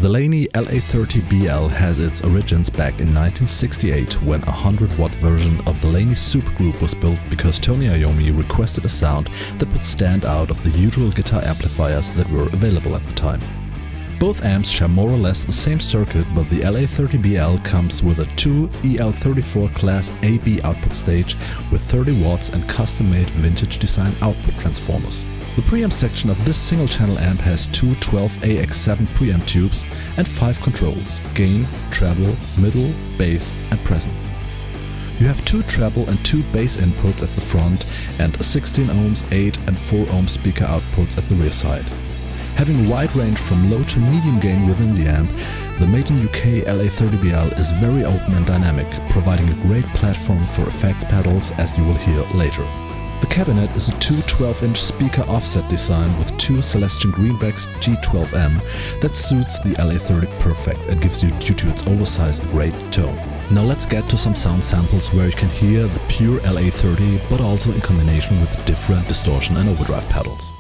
The Laney LA30BL has its origins back in 1968 when a 100-watt version of the Laney supergroup was built because Tony Iommi requested a sound that would stand out of the usual guitar amplifiers that were available at the time. Both amps share more or less the same circuit, but the LA30BL comes with a 2 EL34 class AB output stage with 30 watts and custom-made vintage design output transformers. The preamp section of this single-channel amp has two 12AX7 preamp tubes and 5 controls: gain, treble, middle, bass and presence. You have 2 treble and 2 bass inputs at the front and a 16 ohms, 8 and 4 ohm speaker outputs at the rear side. Having a wide range from low to medium gain within the amp, the made in UK LA30BL is very open and dynamic, providing a great platform for effects pedals, as you will hear later. The cabinet is a 2 12-inch speaker offset design with 2 Celestion Greenbacks G12M that suits the LA30 perfect and gives you, due to its oversize, a great tone. Now let's get to some sound samples where you can hear the pure LA30, but also in combination with different distortion and overdrive pedals.